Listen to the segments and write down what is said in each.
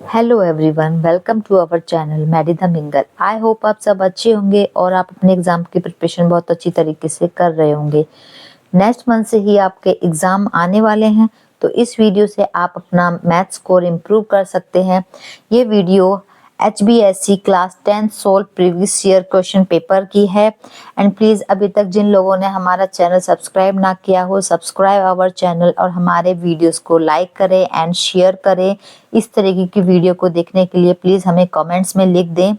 Hello everyone, welcome to our channel Maddy the Mingle. I hope आप सब अच्छे होंगे और आप अपने एग्जाम की प्रिपरेशन बहुत अच्छी तरीके से कर रहे होंगे। नेक्स्ट मंथ से ही आपके एग्जाम आने वाले हैं, तो इस वीडियो से आप अपना मैथ स्कोर इम्प्रूव कर सकते हैं। ये video HBSC class 10 solve previous year question paper की है। एंड प्लीज़ अभी तक जिन लोगों ने हमारा चैनल सब्सक्राइब ना किया हो, सब्सक्राइब आवर चैनल और हमारे वीडियोस को लाइक करें एंड शेयर करें। इस तरीके की वीडियो को देखने के लिए प्लीज़ हमें कमेंट्स में लिख दें।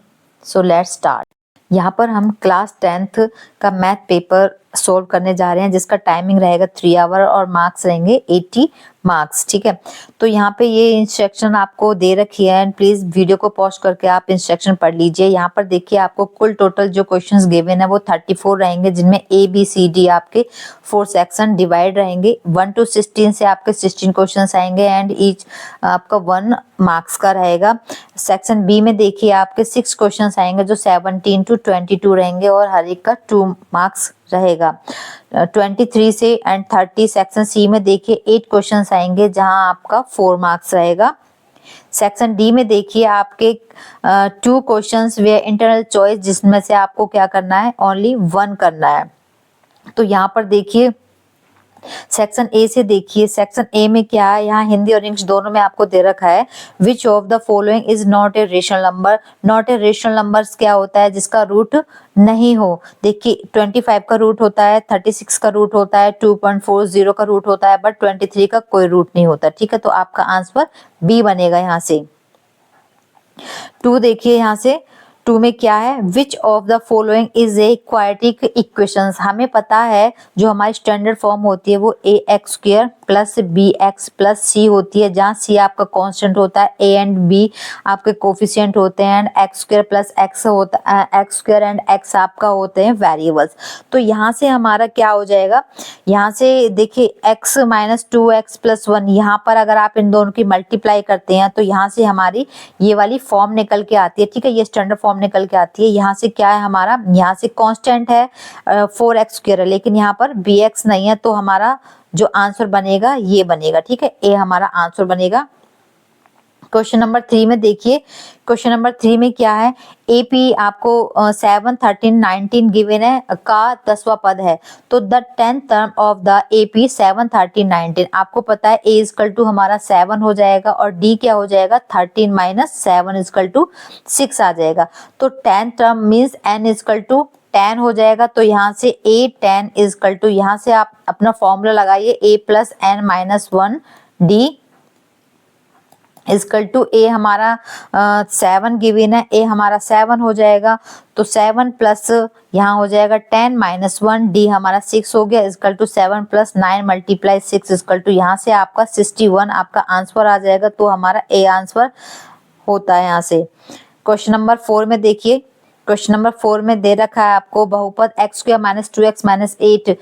So let's start. यहाँ पर हम क्लास 10th का मैथ पेपर सोल्व करने जा रहे हैं, जिसका टाइमिंग रहेगा 3 आवर और मार्क्स रहेंगे 80 मार्क्स। ठीक है, तो यहाँ पे ये इंस्ट्रक्शन आपको दे रखी है एंड प्लीज वीडियो को पॉज करके आप इंस्ट्रक्शन पढ़ लीजिए। यहाँ पर देखिए, आपको कुल टोटल जो क्वेश्चंस गिवन है वो 34 रहेंगे, जिनमें ABCD आपके 4 सेक्शन डिवाइड रहेंगे। 1 to 16 से आपके 16 क्वेश्चंस आएंगे एंड ईच आपका 1 मार्क्स का रहेगा। सेक्शन बी में देखिए, आपके 6 क्वेश्चंस आएंगे जो 17 to 22 रहेंगे और हर एक का 2 मार्क्स रहेगा। 23 से एंड 30 सेक्शन सी में देखिए 8 क्वेश्चंस आएंगे जहां आपका 4 मार्क्स रहेगा। सेक्शन डी में देखिए, आपके 2 क्वेश्चंस वे इंटरनल चॉइस, जिसमें से आपको क्या करना है, ओनली 1 करना है। तो यहाँ पर देखिए सेक्शन ए से देखिए, सेक्शन ए में क्या है, यहाँ हिंदी और इंग्लिश दोनों में आपको दे रखा है which of the following is not a rational number. Not a rational numbers क्या होता है, जिसका रूट नहीं हो। देखिए 25 का रूट होता है, 36 का रूट होता है, 2.40 का रूट होता है, बट 23 का कोई रूट नहीं होता। ठीक है, तो आपका आंसर बी बनेगा। यहाँ से 2 देखिए, यहाँ से 2 में क्या है, which of the following is a quadratic equations. हमें पता है जो हमारी स्टैंडर्ड फॉर्म होती है वो AX² plus BX plus C होती है, जहाँ C आपका कांस्टेंट होता है, A एंड B आपके कोफिशिएंट होते हैं, एंड X² प्लस X होता है, X² एंड X आपका होते हैं वेरिएबल्स। तो यहाँ से हमारा क्या हो जाएगा, यहाँ से देखिए X माइनस 2X प्लस 1, यहाँ पर अगर आप इन दोनों की मल्टीप्लाई करते हैं तो यहाँ से हमारी ये वाली फॉर्म निकल के आती है। ठीक है, ये स्टैंडर्ड फॉर्म निकल के आती है। यहाँ से क्या है, हमारा यहाँ से कांस्टेंट है 4X² है, लेकिन यहाँ पर BX नहीं है, तो हमारा जो आंसर बनेगा ये बनेगा। ठीक है, ए हमारा आंसर बनेगा। क्वेश्चन नंबर 3 में देखिए, क्वेश्चन नंबर 3 में क्या है, AP आपको 7, 13, 19 गिवन है का 10वां पद है, तो the 10th term of the AP 7, 13, 19। आपको पता है A इक्वल टू हमारा 7 हो जाएगा और D क्या हो जाएगा, 13 माइनस 7 इक्वल टू 6 आ जाएगा। तो 10th term means N equal to 10 हो जाएगा। तो यहाँ से A 10 इक्वल टू, यहाँ से आप अपना फॉर्मूला लगाइए, A plus N minus 1 D equal to A हमारा 7 गिवन है, A हमारा 7 हो जाएगा। तो 7 प्लस यहाँ हो जाएगा 10 माइनस 1 D हमारा 6 हो गया, equal to 7 plus 9 multiply 6 equal to, यहाँ से आपका 61 आपका आंसर आ जाएगा। तो हमारा A आंसर होता है यहाँ से। क्वेश्चन नंबर 4 में देखिए, क्वेश्चन नंबर 4 में दे रखा है आपको बहुपद x² माइनस 2x माइनस 8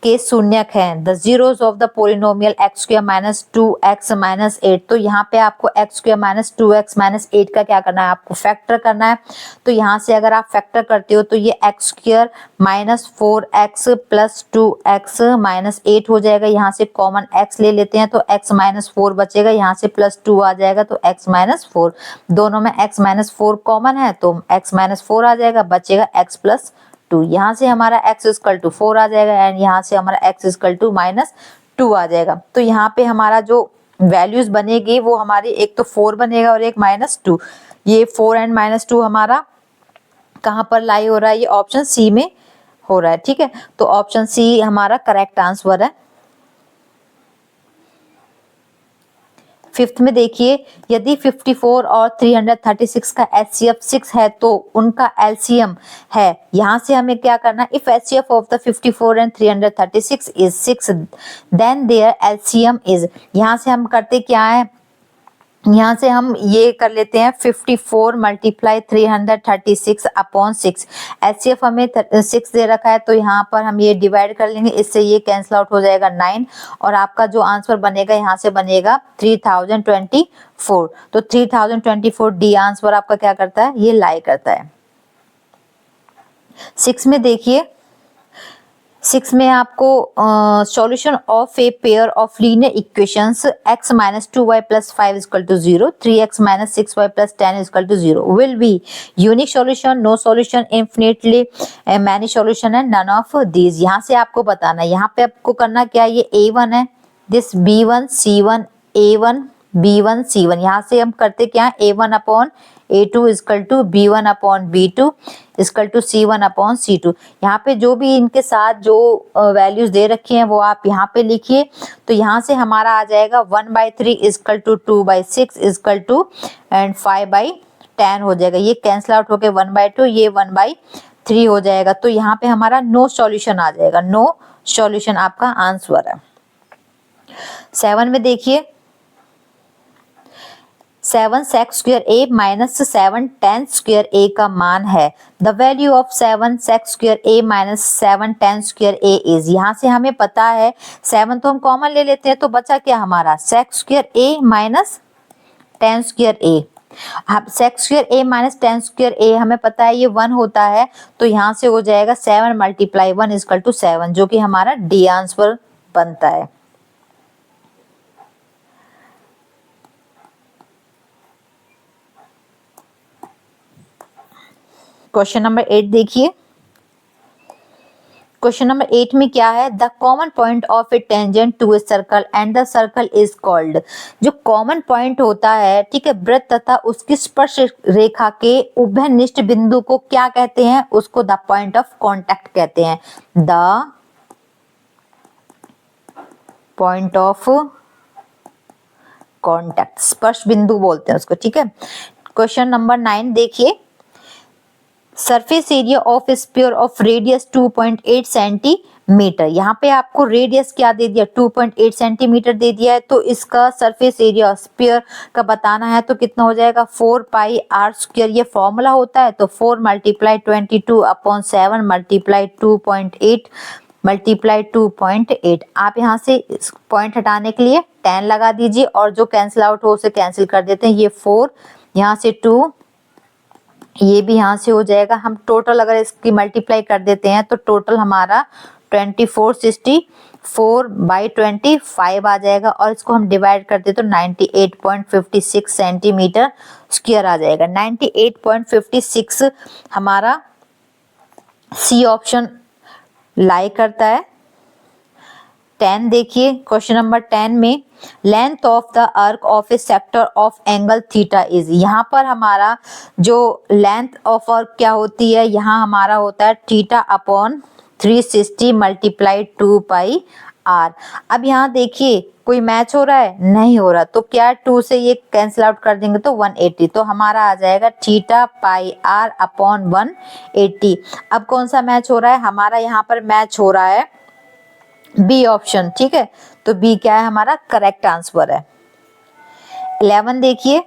के शून्यक हैं। The zeros of the polynomial x² minus 2x minus 8। तो यहाँ पे आपको x² माइनस 2x माइनस 8 का क्या करना है, आपको फैक्टर करना है। तो यहाँ से अगर आप फैक्टर करते हो तो ये x² minus 4x plus 2x minus 8 हो जाएगा। यहाँ से कॉमन x ले लेते हैं तो x माइनस 4 बचेगा, यहाँ से प्लस 2 आ जाएगा तो x माइनस 4। दोनों में x माइनस 4 कॉमन है तो x माइनस 4 आ जाएगा, बचेगा x प्लस 2। यहाँ से हमारा x इक्वल टू 4 आ जाएगा एंड यहाँ से हमारा x इक्वल टू माइनस 2 आ जाएगा। तो यहाँ पे हमारा जो वैल्यूज बनेगी वो हमारी एक तो 4 बनेगा और एक माइनस 2। ये 4 एंड माइनस 2 हमारा कहाँ पर लाई हो रहा है, ये ऑप्शन सी में हो रहा है। ठीक है, तो ऑप्शन सी हमारा करेक्ट आंसर है। 5th में देखिए, यदि 54 और 336 का HCF 6 है तो उनका LCM है। यहाँ से हमें क्या करना है, if HCF of the 54 and 336 is 6 then there LCM is. यहाँ से हम करते क्या है, यहाँ से हम ये कर लेते हैं 54 मल्टीप्लाई 336 अपॉन 6। HCF हमें 6 दे रखा है तो यहाँ पर हम ये डिवाइड कर लेंगे, इससे ये कैंसिल आउट हो जाएगा 9 और आपका जो आंसर बनेगा यहाँ से बनेगा 3024। तो 3024 डी आंसर आपका क्या करता है, ये लाई करता है। 6 में देखिए, 6 में आपको solution of a pair of linear equations x minus 2y plus 5 equal to 0, 3x minus 6y plus 10 equal to 0 will be unique solution, no solution, infinitely many solution है, नन ऑफ दीज। यहाँ से आपको बताना है, यहाँ पे आपको करना क्या है, ये a1 है, this b1 c1 a1 b1 c1, यहाँ से हम करते क्या, a1 upon a2 equal to b1 upon b2 equal to c1 upon c2। यहाँ पे जो भी इनके साथ जो वैल्यूज दे रखी हैं वो आप यहाँ पे लिखिए। तो यहाँ से हमारा आ जाएगा 1/3 equal to 2/6 equal to and 5/10 हो जाएगा। ये कैंसिल आउट होके 1/2, ये 1/3 हो जाएगा। तो यहाँ पे हमारा नो सॉल्यूशन आ जाएगा, नो सॉल्यूशन आपका आंसर है। 7 में देखिए, 7 sec square a minus 7 tan square a का मान है। The value of 7 sec square a minus 7 tan square a is. यहाँ से हमें पता है 7 तो हम कॉमन ले लेते हैं, तो बचा क्या हमारा sec square a minus tan square a। अब sec square a minus tan square a हमें पता है ये 1 होता है, तो यहाँ से हो जाएगा 7 मल्टीप्लाई 1 इक्वल टू 7, जो कि हमारा डी आंसर बनता है। क्वेश्चन नंबर 8 देखिए। क्वेश्चन नंबर 8 में क्या है, the common point of a tangent to a circle and the circle is called. जो कॉमन पॉइंट होता है, ठीक है, वृत्त तथा उसकी स्पर्श रेखा के उभयनिष्ठ बिंदु को क्या कहते हैं, उसको द पॉइंट ऑफ कांटेक्ट कहते हैं। द पॉइंट ऑफ कांटेक्ट, स्पर्श बिंदु बोलते हैं उसको, ठीक है। क्वेश्चन नंबर 9 देखिए, surface area of sphere of radius 2.8 centimetre. यहाँ पे आपको रेडियस क्या दे दिया, 2.8 सेंटीमीटर दे दिया है, तो इसका सरफेस एरिया स्फीयर का बताना है, तो कितना हो जाएगा 4πr²। ये फॉर्मूला होता है, तो 4 मल्टीप्लाई 22 अपॉन 7 मल्टीप्लाई 2.8 मल्टीप्लाई 2.8। आप यहाँ से पॉइंट हटाने के लिए 10 लगा दीजिए, और जो कैंसिल आउट हो उसे कैंसिल कर देते हैं। ये 4 यहाँ से 2, ये भी यहाँ से हो जाएगा। हम टोटल अगर इसकी मल्टीप्लाई कर देते हैं तो टोटल हमारा 24/25 आ जाएगा, और इसको हम डिवाइड करते तो 98.56 सेंटीमीटर स्क्वायर आ जाएगा। 98.56 हमारा सी ऑप्शन लाई करता है। 10 देखिए, क्वेश्चन नंबर 10 में length of the arc of A sector of angle theta is. यहाँ पर हमारा जो लेंथ ऑफ आर्क क्या होती है, यहाँ हमारा होता है थीटा अपॉन 360 मल्टीप्लाई 2πr। अब यहाँ देखिए कोई मैच हो रहा है, नहीं हो रहा, तो क्या 2 से ये कैंसिल आउट कर देंगे तो 180, तो हमारा आ जाएगा थीटा पाई आर अपॉन 180। अब कौन सा मैच हो रहा है, हमारा यहाँ पर मैच हो रहा है बी ऑप्शन, ठीक है। तो बी क्या है, हमारा करेक्ट आंसर है। 11 देखिए,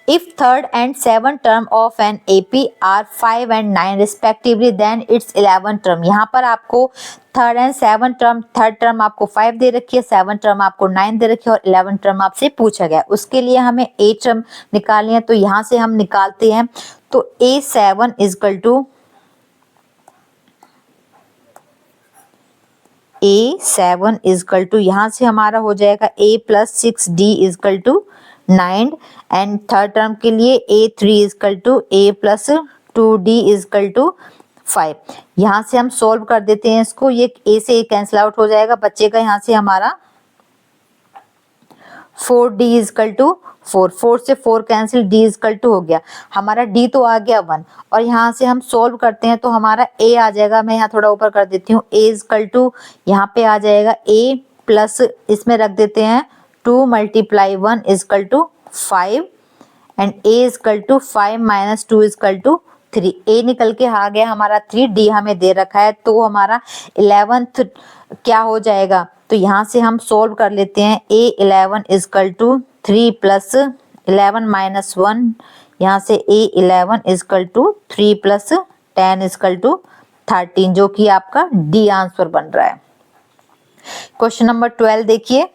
if third and 7 term of an AP are 5 and 9 respectively, then it's 11 term. यहाँ पर आपको third and 7 term, third term आपको 5 दे रखी है, 7 टर्म आपको 9 दे रखी है, और 11 टर्म आपसे पूछा गया। उसके लिए हमें 8 टर्म निकालनी है, तो यहाँ से हम निकालते हैं। तो A7 equal to A7 equal to, यहाँ से हमारा हो जाएगा A plus 6D equal to 9, and third term के लिए A3 equal to A plus 2D equal to 5। यहाँ से हम सोल्व कर देते हैं इसको, ये A से A कैंसिल आउट हो जाएगा, बचेगा यहाँ से हमारा 4D इक्वल टू 4, 4 से 4 कैंसिल, D इक्वल टू हो गया हमारा, D तो आ गया 1, और यहाँ से हम सोल्व करते हैं तो हमारा A आ जाएगा। मैं यहाँ थोड़ा ऊपर कर देती हूँ, A इक्वल टू यहाँ पे आ जाएगा A प्लस, इसमें रख देते हैं 2 multiply 1 equal to 5, and A equal to 5 minus 2 equal to 3। A निकल के आ गया हमारा 3, D हमें दे रखा है, तो हमारा 11th क्या हो जाएगा, तो यहाँ से हम सोल्व कर लेते हैं। A11 equal to 3 plus 11 minus 1, यहाँ से A11 equal to 3 plus 10 equal to 13, जो कि आपका डी आंसर बन रहा है। क्वेश्चन नंबर 12 देखिए,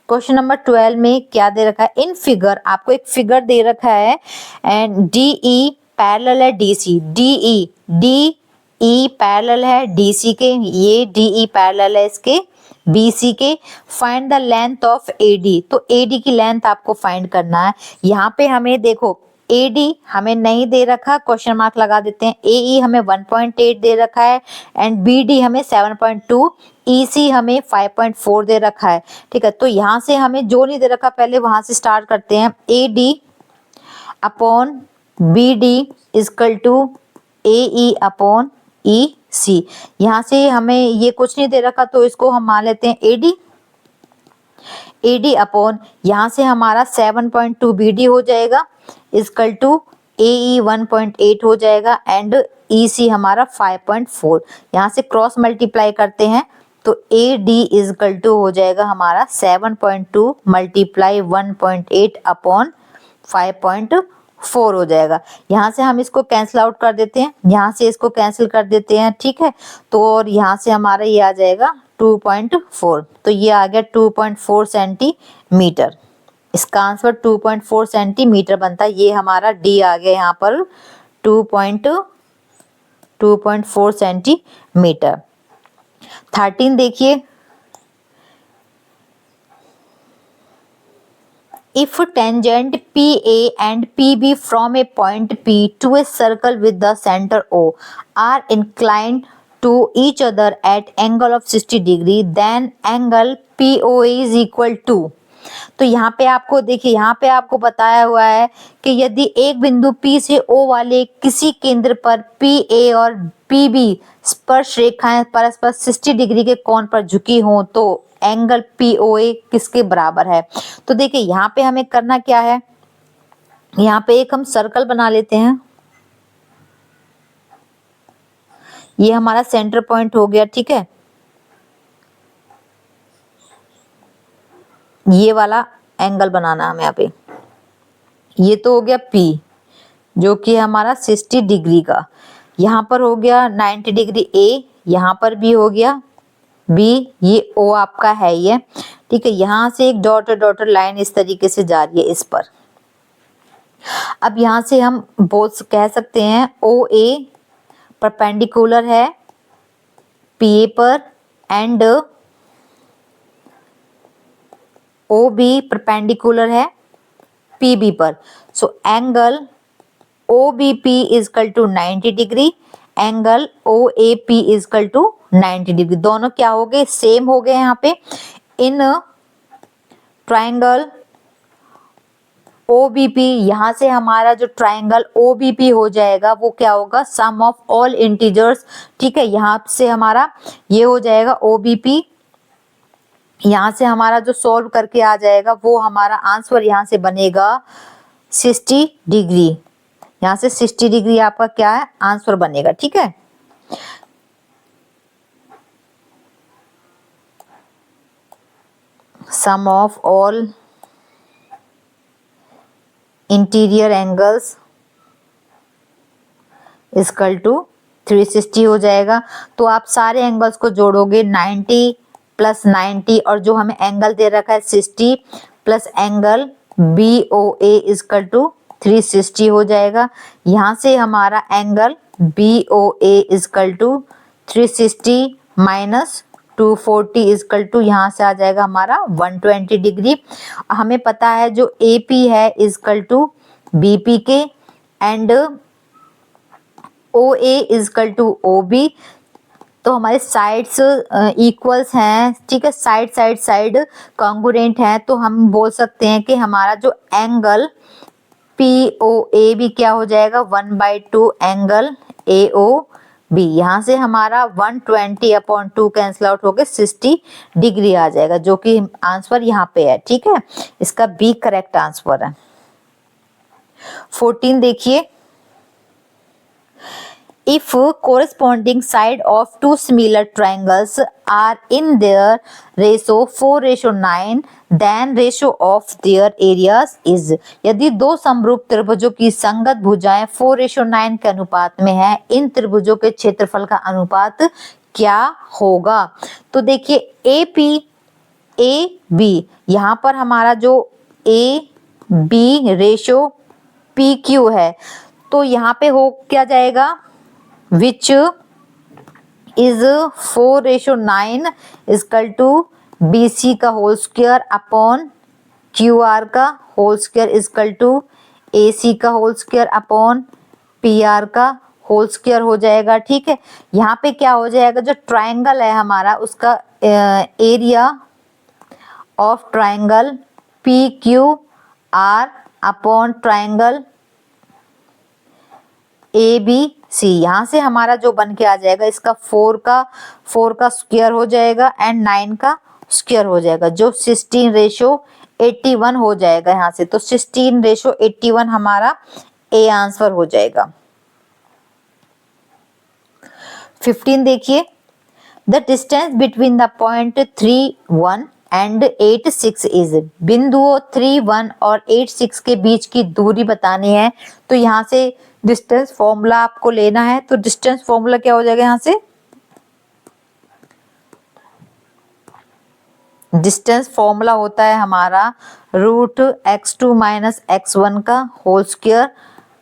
क्वेश्चन नंबर 12 में क्या दे रखा है, इन फिगर, आपको एक फिगर दे रखा है, एंड DE पैरेलल है डीसी, डीई पैरेलल है डीसी के, ये डीई पैरेलल है इसके बीसी के। Find the length of AD, तो एडी की लेंथ आपको फाइंड करना है। यहाँ पे हमें देखो एडी हमें नहीं दे रखा, क्वेश्चन मार्क लगा देते हैं। एई हमें 1.8 दे रखा है एंड बीडी हमें 7.2, ईसी हमें 5.4 दे रखा है। ठीक है, तो यहाँ से हमें जो नहीं दे रखा पहले वहां से स्टार्ट करते हैं। AD upon BD is equal to AE upon E C. यहाँ से हमें ये कुछ नहीं दे रखा तो इसको हम मान लेते हैं एडी, एडी अपॉन यहाँ से हमारा 7.2 बीडी हो जाएगा इजकल टू एई 1.8 हो जाएगा एंड ईसी हमारा 5.4। यहाँ से क्रॉस मल्टीप्लाई करते हैं तो एडी इजकल टू हो जाएगा हमारा 7.2 मल्टीप्लाई 1.8 अपॉन 5.4 हो जाएगा। यहाँ से हम इसको कैंसिल आउट कर देते हैं, यहाँ से इसको कैंसिल कर देते हैं। ठीक है, तो और यहाँ से हमारा ये आ जाएगा 2.4, तो ये आ गया 2.4 सेंटीमीटर। इसका आंसर 2.4 सेंटीमीटर बनता है। ये हमारा डी आ गया यहाँ पर 2.4 सेंटीमीटर। 13 देखिए, if tangent PA and PB from a point P to a circle with the center O are inclined to each other at angle of 60 degree, then angle POA is equal to। तो यहाँ पे आपको देखिए, यहाँ पे आपको बताया हुआ है कि यदि एक बिंदु P से O वाले किसी केंद्र पर PA और PB स्पर्श रेखाएं परस्पर 60 डिग्री के कोण पर झुकी हों तो एंगल POA किसके बराबर है। तो देखिए यहाँ पे हमें करना क्या है, यहाँ पे एक हम सर्कल बना लेते हैं। ये हमारा सेंटर पॉइंट हो गया। ठीक है, ये वाला एंगल बनाना हमें यहाँ पे। ये तो हो गया P जो कि हमारा 60 डिग्री का, यहाँ पर हो गया 90 डिग्री A, यहाँ पर भी हो गया B, ये O आपका है ये। ठीक है, यहाँ से एक डॉट लाइन इस तरीके से जा रही है इस पर। अब यहाँ से हम कह सकते हैं OA परपेंडिकुलर है PA पर एंड OB परपेंडिकुलर है PB पर। So angle OBP equal to 90 degree, angle OAP equal to 90 degree. दोनों क्या हो गए, सेम हो गए। यहाँ पे इन ट्राइंगल OBP, यहाँ से हमारा जो ट्राइंगल OBP हो जाएगा वो क्या होगा, सम ऑफ ऑल इंटीजर्स। ठीक है, यहाँ से हमारा ये हो जाएगा OBP। यहाँ से हमारा जो सॉल्व करके आ जाएगा वो हमारा आंसर यहाँ से बनेगा 60 डिग्री। यहाँ से 60 डिग्री आपका क्या है, आंसर बनेगा। ठीक है, sum of all interior angles is equal to 360 हो जाएगा। तो आप सारे एंगल्स को जोड़ोगे 90 प्लस 90 और जो हमें एंगल दे रखा है 60 plus angle BOA equal to 360 हो जाएगा। यहाँ से हमारा angle BOA equal to 360 minus 240 equal to यहाँ से आ जाएगा हमारा 120 डिग्री। हमें पता है जो AP है इजकल टू BP के and OA equal to OB। तो हमारे साइड्स इक्वल्स हैं। ठीक है, साइड कॉन्ग्रुएंट है, तो हम बोल सकते हैं कि हमारा जो एंगल POA भी क्या हो जाएगा 1/2 एंगल AOB। यहाँ से हमारा 120/2 कैंसिल आउट होकर 60 डिग्री आ जाएगा जो कि आंसर यहाँ पे है। ठीक है, इसका B करेक्ट आंसर है। 14 देखिए, if corresponding side of two similar triangles are in their ratio 4:9, then ratio of their areas is। यदि दो समरूप त्रिभुजों की संगत भुजाएं 4:9 के अनुपात में है, इन त्रिभुजों के क्षेत्रफल का अनुपात क्या होगा। तो देखिए AP AB, यहाँ पर हमारा जो AB रेशो PQ है, तो यहाँ पे हो क्या जाएगा, which is 4:9 equal to BC का होल स्क्वायर अपॉन QR का whole square equal to AC का होल स्क्वायर अपॉन PR का होल स्क्वायर हो जाएगा। ठीक है, यहाँ पे क्या हो जाएगा, जो ट्रायंगल है हमारा उसका area of triangle PQR upon triangle ABC, यहाँ से हमारा जो बन के आ जाएगा, इसका 4 का स्क्वायर हो जाएगा एंड 9 का स्क्वायर हो जाएगा, जो 16:81 हो जाएगा यहाँ से। तो 16:81 हमारा A आंसर हो जाएगा। 15 देखिए, the distance between the point 3, 1 and 8, 6 is, बिंदुओं 3, 1 और 8, 6 के बीच की दूरी बतानी है। तो यहाँ से डिस्टेंस फॉर्मूला आपको लेना है। तो डिस्टेंस फॉर्मूला क्या हो जाएगा, यहाँ से डिस्टेंस फॉर्मूला होता है हमारा √x2 माइनस x1 का whole square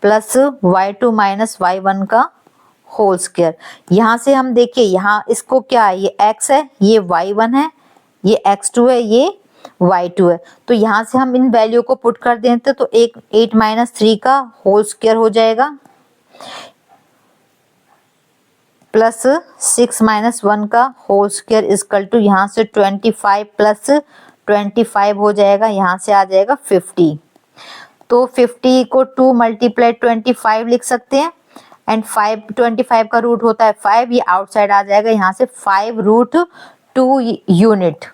plus y2 minus y1 का होल स्क्वायर। यहाँ से हम देखिए, यहाँ इसको क्या है, ये x है, ये y1 है, ये x2 है, ये y2 है। तो यहाँ से हम इन वैल्यू को पुट कर देते तो 8 माइनस 3 का होल स्क्वायर हो जाएगा प्लस 6 माइनस 1 का होल स्क्वायर इजकल टू, यहाँ से 25 प्लस 25 हो जाएगा, यहाँ से आ जाएगा 50। तो 50 को 2 मल्टीप्लाई 25 लिख सकते हैं एंड 25 का रूट होता है 5, ये आउटसाइड आ जाएगा, यहाँ से 5√2 यूनिट।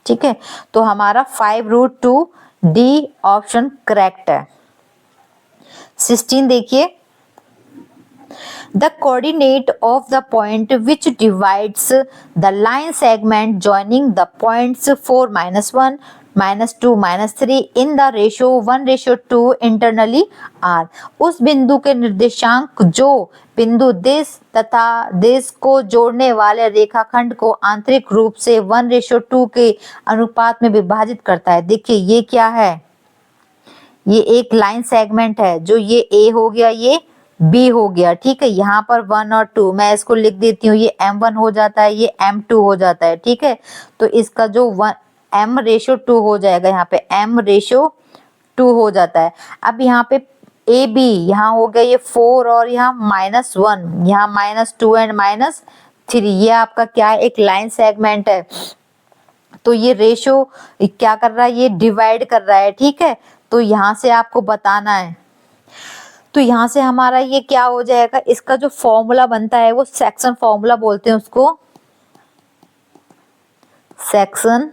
ठीक है, तो हमारा 5√2 डी ऑप्शन करेक्ट है। 16 देखिए, the coordinate of the point which divides the line segment joining the points 4, -1, -2, -3 in the ratio 1:2 internally are, उस बिंदु के निर्देशांक जो बिंदु देश तथा देश को जोड़ने वाले रेखाखंड को आंतरिक रूप से 1:2 के अनुपात में विभाजित करता है। देखिए ये क्या है, ये एक लाइन सेगमेंट है, जो ये A हो गया, ये B हो गया। ठीक है, यहाँ पर 1 और 2 मैं इसको लिख देती हूँ, ये M1 हो जाता है, ये M2 हो जाता है। ठीक है, तो इसका जो M:2 हो जाएगा, यहाँ पे M:2 हो जाता है। अब यहाँ पे AB, यहाँ हो गया ये 4 और यहाँ -1, यहाँ -2 एंड -3, ये आपका क्या है, एक लाइन सेगमेंट है। तो ये रेशो क्या कर रहा है, ये डिवाइड कर रहा है। ठीक है, तो यहाँ से आपको बताना है। तो यहाँ से हमारा ये क्या हो जाएगा, इसका जो फॉर्मूला बनता है वो सेक्शन फॉर्मूला बोलते हैं उसको, सेक्शन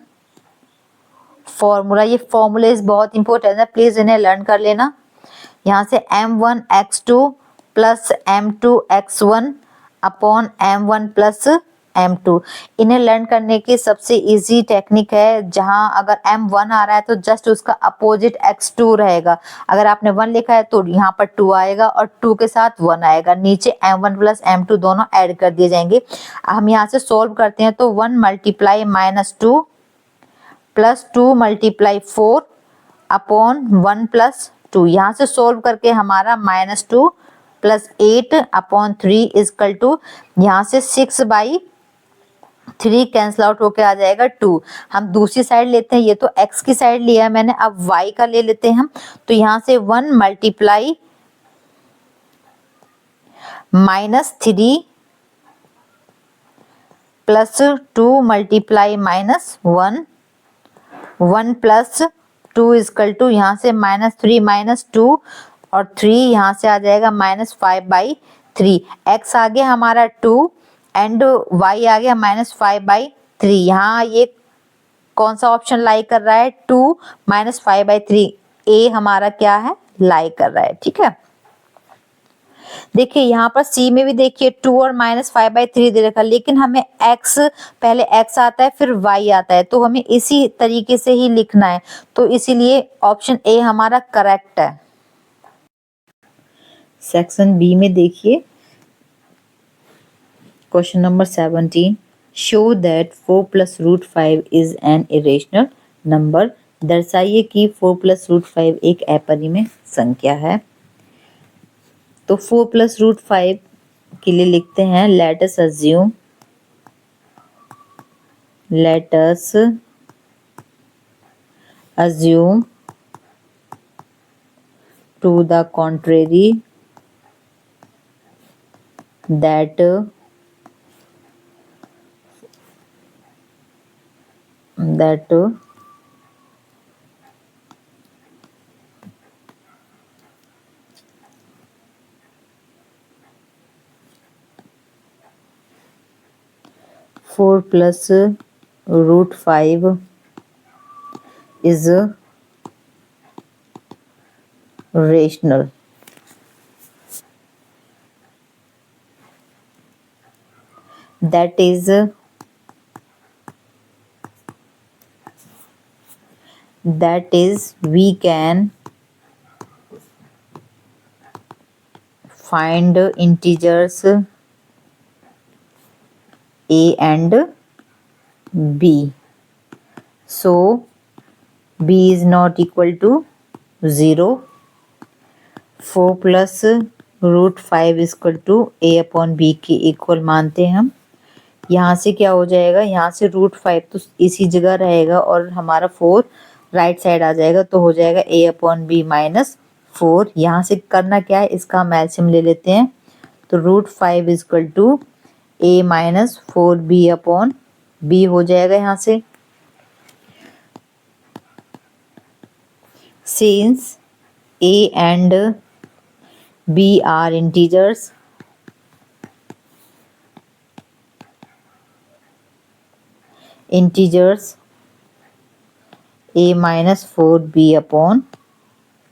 फॉर्मूला। ये फॉर्मूलेज बहुत इंपॉर्टेंट है, प्लीज इन्हें लर्न कर लेना। यहाँ से M1x2 plus M2x1 upon M1 plus M2, इन्हें लर्न करने की सबसे इजी टेक्निक है। जहां अगर M1 आ रहा है तो जस्ट उसका अपोजिट x2 रहेगा। अगर आपने 1 लिखा है तो यहाँ पर 2 आएगा और 2 के साथ 1 आएगा, नीचे M1 प्लस M2 दोनों ऐड कर दिए जाएंगे। हम यहाँ से सोल्व करते हैं तो 1 multiply -2 plus 2 multiply 4 upon 1 plus 2, यहाँ से सोल्व करके हमारा -2 प्लस 8 अपॉन 3 इजकल टू, यहाँ से 6/3 कैंसिल आउट होके आ जाएगा 2। हम दूसरी साइड लेते हैं, ये तो x की साइड लिया है मैंने, अब y का ले लेते हैं हम। तो यहाँ से 1 multiply -3 plus 2 multiply -1, 1 plus 2 equal to, यहाँ से -3 -2 और 3, यहाँ से आ जाएगा -5/3। x आ गया हमारा 2 एंड y आ गया -5/3। यहाँ ये कौन सा ऑप्शन लाई कर रहा है, 2 -5/3, a हमारा क्या है, लाई कर रहा है। ठीक है, देखिए यहाँ पर C में भी देखिए 2 और -5/3 दे रखा, लेकिन हमें x, पहले x आता है फिर y आता है, तो हमें इसी तरीके से ही लिखना है। तो इसीलिए ऑप्शन A हमारा करेक्ट है। सेक्शन B में देखिए question number 17, show that 4 + √5 is an irrational number, दर्शाइए कि 4 + √5 एक अपरिमेय संख्या है। तो 4 प्लस रूट 5 के लिए लिखते हैं let us assume to the contrary that 4 plus root 5 is rational. That is we can find integers a and b. So b is not equal to 0. 4 plus root 5 equal to a upon b के equal मानते हैं हम। यहाँ से क्या हो जाएगा, यहाँ से रूट 5 तो इसी जगह रहेगा और हमारा 4 राइट साइड आ जाएगा, तो हो जाएगा a अपॉन बी माइनस 4। यहाँ से करना क्या है, इसका हम एलसीएम ले लेते हैं, तो root 5 equal to a minus 4b upon b हो जाएगा। यहाँ से since a and b are integers, a minus 4b upon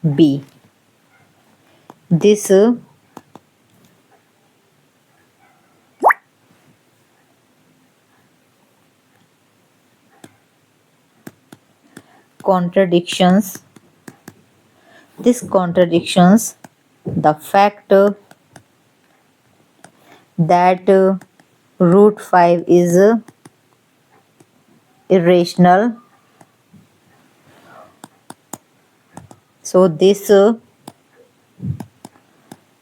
b. This contradictions the fact that root 5 is irrational. So this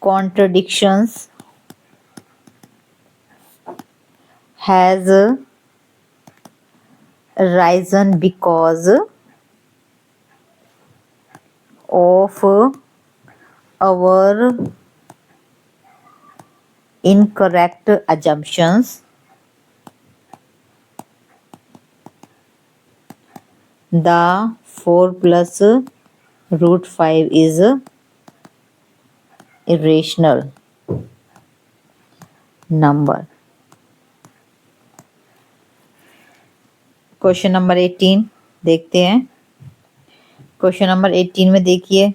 contradictions has arisen because of our incorrect assumptions. The 4 plus root 5 is irrational number. Question number 18 देखते हैं। Question number 18 में देखिए,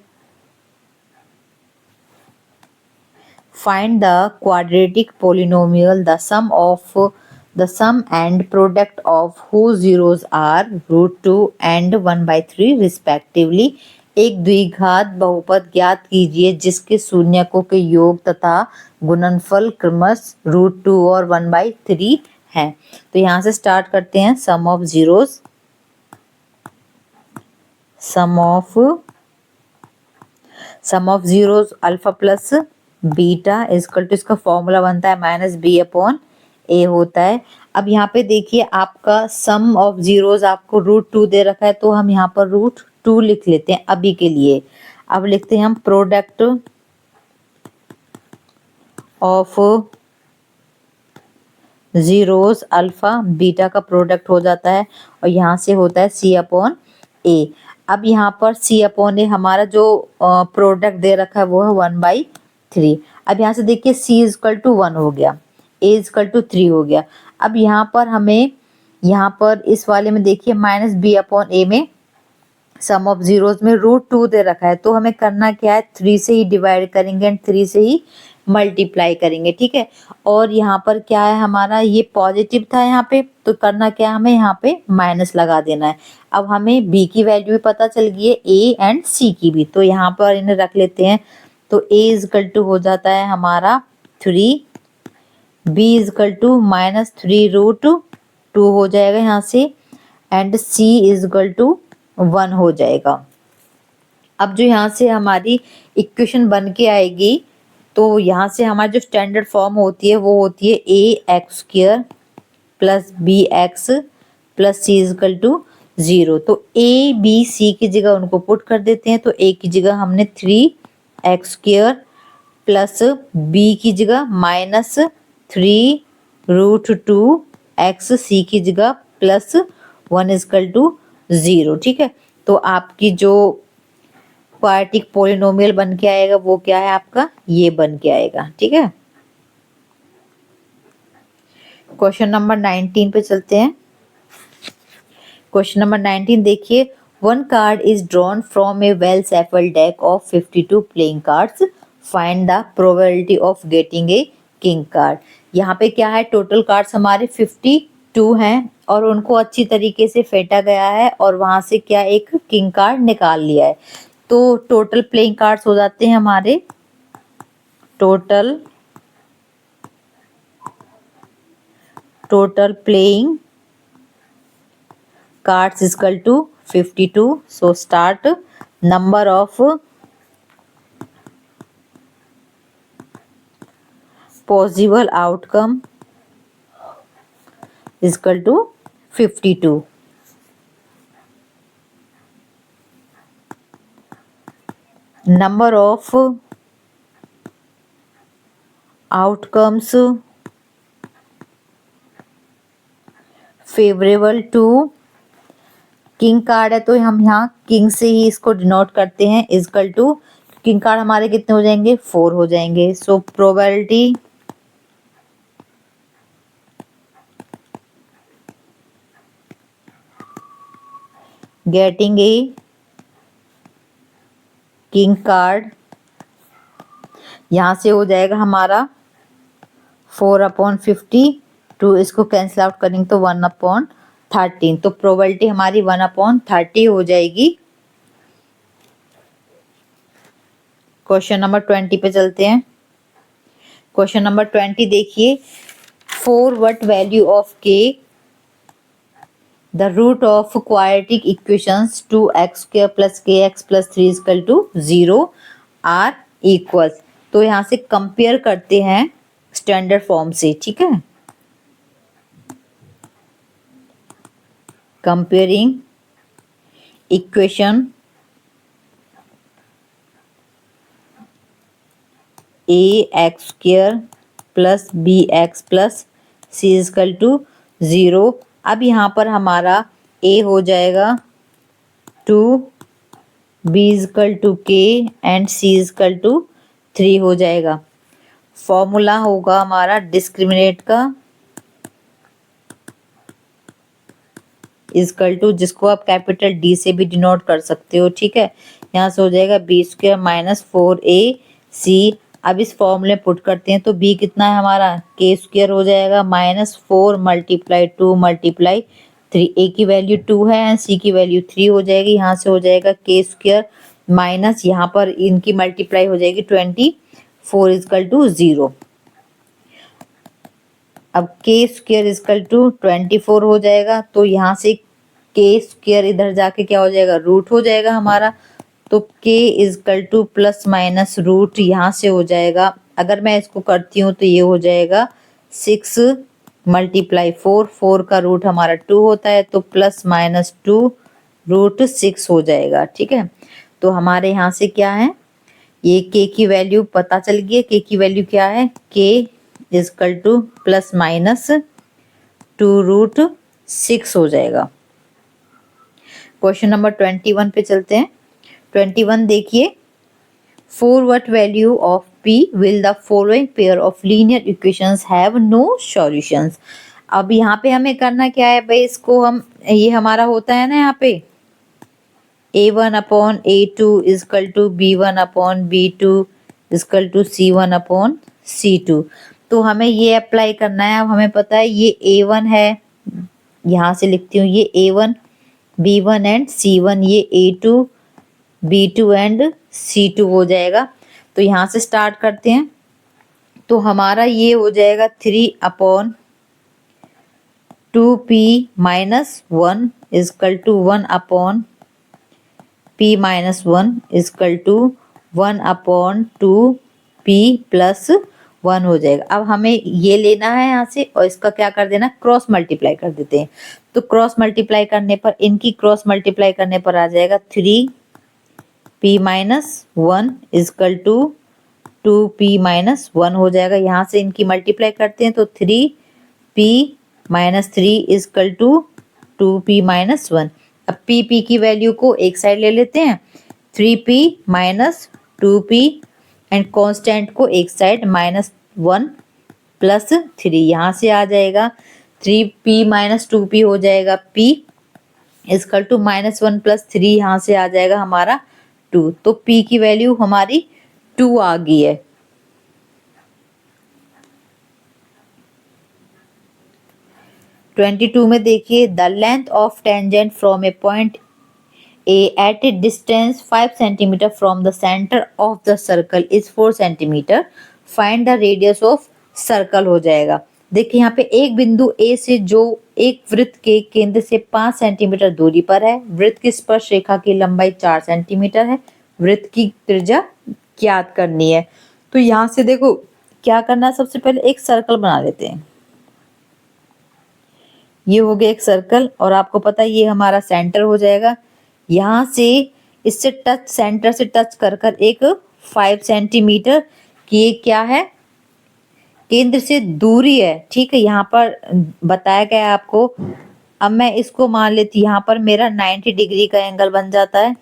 find the quadratic polynomial the sum and product of whose zeros are root 2 and 1/3 respectively. एक द्विघात बहुपद ज्ञात कीजिए जिसके शून्यकों के योग तथा गुणनफल क्रमश रूट 2 और 1/3 है। तो यहाँ से स्टार्ट करते हैं। Sum of zeros alpha plus beta equal to, इसका फॉर्मूला बनता है माइनस बी अपॉन ए होता है। अब यहाँ पे देखिए आपका सम ऑफ जीरोस आपको रूट 2 दे रखा है, तो हम यहाँ पर रूट 2 लिख लेते हैं अभी के लिए। अब लिखते हैं हम product of zeros alpha beta का प्रोडक्ट हो जाता है और यहाँ से होता है सी अपॉन ए। अब यहाँ पर सी अपॉन ए हमारा जो प्रोडक्ट दे रखा है वो है 1/3। अब यहाँ से देखिए सी इक्वल टू 1 हो गया, ए इक्वल टू 3 हो गया। अब यहाँ पर हमें यहाँ पर इस वाले में देखिए माइनस बी अपॉन ए में सम ऑफ जीरोस में रूट 2 दे रखा है, तो हमें करना क्या है, 3 से ही डिवाइड करेंगे एंड 3 से ही मल्टीप्लाई करेंगे, ठीक है। और यहाँ पर क्या है, हमारा ये पॉजिटिव था यहाँ पे, तो करना क्या है, हमें यहाँ पे माइनस लगा देना है। अब हमें बी की वैल्यू भी पता चल गई है, ए एंड सी की भी, तो यहाँ पर इन्हें रख लेते हैं। तो ए इक्वल टू हो जाता है हमारा 3, B equal to minus 3 root 2 हो जाएगा यहाँ से, एंड सी इक्वल टू 1 हो जाएगा। अब जो यहाँ से हमारी इक्वेशन बन के आएगी तो यहाँ से हमारी जो स्टैंडर्ड फॉर्म होती है वो होती है a x square plus b x plus c is equal to 0। तो ए बी सी की जगह उनको पुट कर देते हैं। तो ए की जगह हमने 3x स्क्वायर प्लस बी की जगह माइनस 3√2x, सी की जगह प्लस 1 इजकल टू 0। ठीक है, तो आपकी जो क्वाड्रेटिक पोलिनोमियल बन के आएगा वो क्या है आपका, ये बन के आएगा। ठीक है, क्वेश्चन नंबर 19 पे चलते हैं। क्वेश्चन नंबर 19 देखिए, one card is drawn from a well shuffled deck of 52 playing cards, find the probability of getting a king card. यहाँ पे क्या है, टोटल कार्ड्स हमारे 52 हैं और उनको अच्छी तरीके से फेंटा गया है और वहां से क्या एक किंग कार्ड निकाल लिया है। तो टोटल प्लेइंग कार्ड्स हो जाते हैं हमारे, total playing cards is equal to 52. So start, number of possible outcome is equal to 52. Number of outcomes favorable to king card है तो हम यहाँ किंग से ही इसको डिनोट करते हैं, इजकल टू किंग कार्ड हमारे कितने हो जाएंगे, 4 हो जाएंगे। So probability getting a king card यहां से हो जाएगा हमारा 4/50, टू इसको कैंसिल आउट करेंगे तो 1/13। तो प्रोबेबिलिटी हमारी 1/30 हो जाएगी। क्वेश्चन नंबर 20 पे चलते हैं। क्वेश्चन नंबर 20 देखिए, for what value of K the root of quadratic equations 2x square plus kx plus 3 equal to 0 are equal. तो यहाँ से कंपेयर करते हैं स्टैंडर्ड फॉर्म से। ठीक है, comparing equation ax square plus bx plus c is equal to 0। अब यहाँ पर हमारा a हो जाएगा 2, b is equal to k and c is equal to 3 हो जाएगा। फॉर्मूला होगा हमारा डिस्क्रिमिनेट का, इजकल टू जिसको आप कैपिटल डी से भी डिनोट कर सकते हो। ठीक है, यहाँ से हो जाएगा बी स्क्वायर माइनस 4ac। अब इस फॉर्मूले पुट करते हैं तो b कितना है हमारा, के स्क्वायर हो जाएगा माइनस 4 मल्टीप्लाई 2 मल्टीप्लाई 3। a की वैल्यू 2 है एंड c की वैल्यू 3 हो जाएगी। यहाँ से हो जाएगा के स्क्वायर माइनस यहाँ पर इनकी मल्टीप्लाई हो जाएगी 24 इजकल टू 0। अब के स्क्वायर इजकल टू 24 हो जाएगा। तो यहाँ से के स्क्वायर इधर जाके क्या हो जाएगा, रूट हो जाएगा हमारा। तो K equal to plus minus root यहाँ से हो जाएगा। अगर मैं इसको करती हूँ तो ये हो जाएगा 6 मल्टीप्लाई 4, 4 का रूट हमारा 2 होता है तो प्लस माइनस 2√6 हो जाएगा। ठीक है, तो हमारे यहाँ से क्या है, ये के की वैल्यू पता चल गई है। के की वैल्यू क्या है, के इजकल टू प्लस माइनस 2√6 हो जाएगा। क्वेश्चन नंबर 21 पे चलते हैं। 21 देखिए, for what value of p will the following pair of linear equations have no solutions. अब यहाँ पे हमें करना क्या है भाई, इसको हम, ये हमारा होता है ना यहाँ पे a1/a2 is equal to b1/b2 is equal to c1/c2। तो हमें ये अप्लाई करना है। अब हमें पता है ये a1 है, यहाँ से लिखती हूँ ये a1 b1 एंड c1, ये a2 b2 एंड c2 हो जाएगा। तो यहाँ से स्टार्ट करते हैं। तो हमारा ये हो जाएगा 3/2p minus 1 is equal to 1/p minus 1 is equal to 1/2 p plus 1 हो जाएगा। अब हमें ये लेना है यहाँ से और इसका क्या कर देना, क्रॉस मल्टीप्लाई कर देते हैं। तो क्रॉस मल्टीप्लाई करने पर, इनकी क्रॉस मल्टीप्लाई करने पर आ जाएगा 3p minus 1 is equal to 2p minus 1 हो जाएगा। यहाँ से इनकी मल्टीप्लाई करते हैं तो 3p minus 3 is equal to 2p minus 1। अब p की वैल्यू को एक साइड ले लेते हैं, 3p minus 2p and constant को एक साइड माइनस 1 प्लस 3। यहाँ से आ जाएगा 3p माइनस 2p हो जाएगा p equal to minus 1 plus 3, यहाँ से आ जाएगा हमारा 2। तो p की वैल्यू हमारी 2 आ गई है। ट्वेंटी टू में देखिए, the length of tangent from a point A at a distance 5 centimetre from the centre of the circle is 4 centimetre, find the radius of circle हो जाएगा। देखिए यहाँ पे एक बिंदु ए से जो एक वृत्त के केंद्र से 5 सेंटीमीटर दूरी पर है, वृत्त की स्पर्श रेखा की लंबाई 4 सेंटीमीटर है, वृत्त की त्रिज्या ज्ञात करनी है। तो यहाँ से देखो क्या करना है, सबसे पहले एक सर्कल बना लेते हैं। ये हो गया एक सर्कल और आपको पता है ये हमारा सेंटर हो जाएगा। यहाँ से इससे टच, सेंटर से टच कर कर एक 5 सेंटीमीटर की ये क्या है, केंद्र से दूरी है। ठीक है, यहाँ पर बताया गया है आपको। अब मैं इसको मान लेती, यहाँ पर मेरा 90 डिग्री का एंगल बन जाता है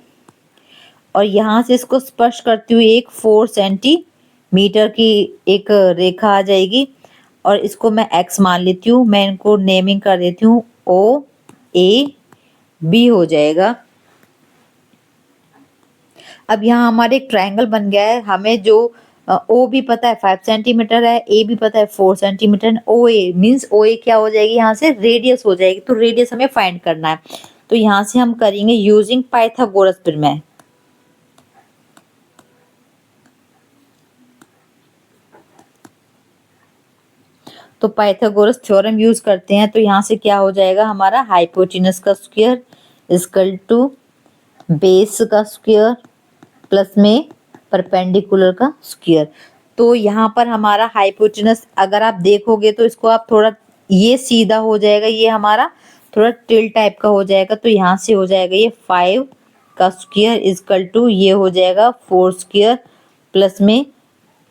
और यहाँ से इसको स्पर्श करती हुई एक 4 सेंटीमीटर की एक रेखा आ जाएगी और इसको मैं x मान लेती हूँ। मैं इनको नेमिंग कर देती हूँ, ओ ए बी हो जाएगा। अब यहाँ हमारे एक ट्रायंगल बन गया है। हमें जो ओ भी पता है 5 सेंटीमीटर है, ए भी पता है 4 सेंटीमीटर, ओ ए मीन्स ओ ए क्या हो जाएगी, यहाँ से रेडियस हो जाएगी। तो रेडियस हमें फाइंड करना है, तो यहाँ से हम करेंगे यूजिंग पाइथागोरस प्रमेय। तो पाइथागोरस थ्योरम यूज करते हैं। तो यहाँ से क्या हो जाएगा हमारा, हाइपोटेनस का स्क्वायर इक्वल टू बेस का स्क्वायर प्लस में परपेंडिकुलर का स्क्वायर। तो यहाँ पर हमारा हाइपोटेनस अगर आप देखोगे तो इसको आप थोड़ा, ये सीधा हो जाएगा, ये हमारा थोड़ा टिल टाइप का हो जाएगा। तो यहाँ से हो जाएगा ये 5 का स्क्वायर इक्वल टू ये हो जाएगा 4 स्क्वायर प्लस में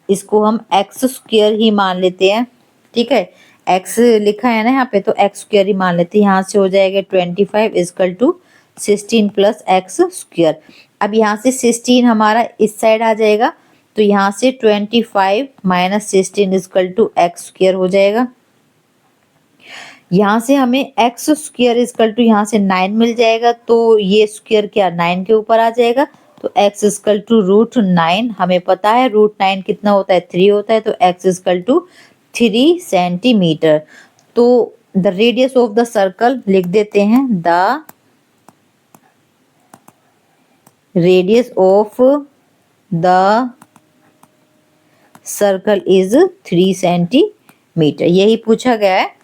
इसको हम एक्स स्क्वायर ही मान लेते हैं। ठीक है, x लिखा है ना यहाँ पे, तो एक्स स्क्वायर ही मान लेते हैं। यहाँ से हो जाएगा 25 equal to 16 plus x square. अब यहाँ से 16 हमारा इस साइड आ जाएगा, तो यहाँ से 25 minus 16 equal to x square हो जाएगा। यहाँ से हमें एक्स स्क्वायर इक्वल टू यहाँ से 9 मिल जाएगा, तो ये स्क्वायर क्या 9 के ऊपर आ जाएगा। तो x इक्वल टू रूट 9, हमें पता है रूट 9 कितना होता है, 3 होता है। तो x इक्वल टू 3 सेंटीमीटर। तो the radius of the circle लिख देते हैं, the radius of the circle is 3 centimetre. यही पूछा गया है।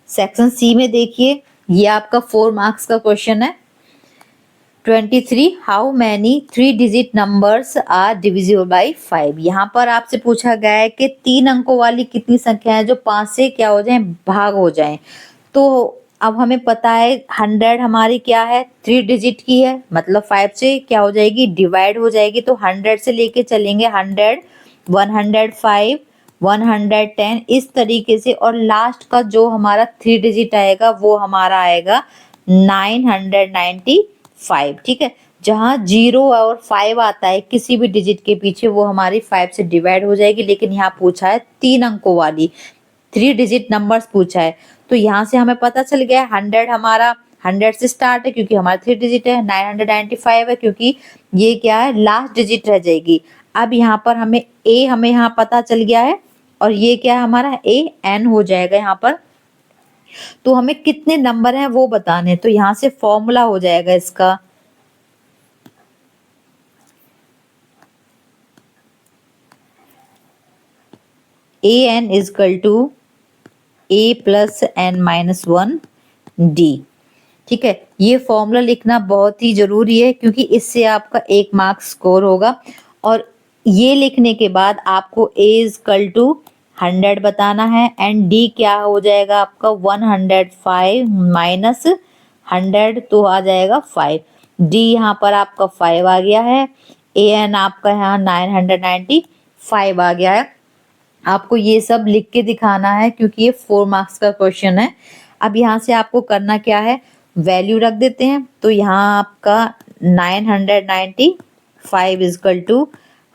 सेक्शन सी में देखिए, ये आपका 4 मार्क्स का क्वेश्चन है। 23 how many 3 digit numbers are divisible by 5। यहाँ पर आपसे पूछा गया है कि 3 अंकों वाली कितनी संख्या है जो 5 से क्या हो जाए, भाग हो जाए। तो अब हमें पता है 100 हमारी क्या है, 3 डिजिट की है, मतलब 5 से क्या हो जाएगी, डिवाइड हो जाएगी। तो 100 से लेके चलेंगे 100, 105, 110 इस तरीके से, और लास्ट का जो हमारा 3 डिजिट आएगा वो हमारा आएगा 995। ठीक है, जहाँ 0 और 5 आता है किसी भी डिजिट के पीछे, वो हमारी 5 से डिवाइड हो जाएगी। लेकिन यहाँ पूछा है 3 अंकों वाली 3 डिजिट नंबर्स पूछा है। तो यहाँ से हमें पता चल गया 100 हमारा 100 से स्टार्ट है क्योंकि हमारा 3 डिजिट है, 995 है क्योंकि ये क्या है, लास्ट डिजिट रह जाएगी। अब यहाँ पर हमें यहाँ पता चल गया है और ये क्या है हमारा an हो जाएगा यहाँ पर। तो हमें कितने नंबर हैं वो बताने, तो यहाँ से फॉर्मूला हो जाएगा इसका, an is equal to a plus n minus 1 d। ठीक है, ये फॉर्मूला लिखना बहुत ही जरूरी है क्योंकि इससे आपका 1 मार्क स्कोर होगा। और ये लिखने के बाद आपको a इजकल टू 100 बताना है एंड d क्या हो जाएगा आपका 105 माइनस 100 तो आ जाएगा 5। d यहाँ पर आपका 5 आ गया है, an आपका यहाँ 995 आ गया है। आपको ये सब लिख के दिखाना है क्योंकि ये 4 मार्क्स का क्वेश्चन है। अब यहाँ से आपको करना क्या है, वैल्यू रख देते हैं। तो यहाँ आपका 995 is equal to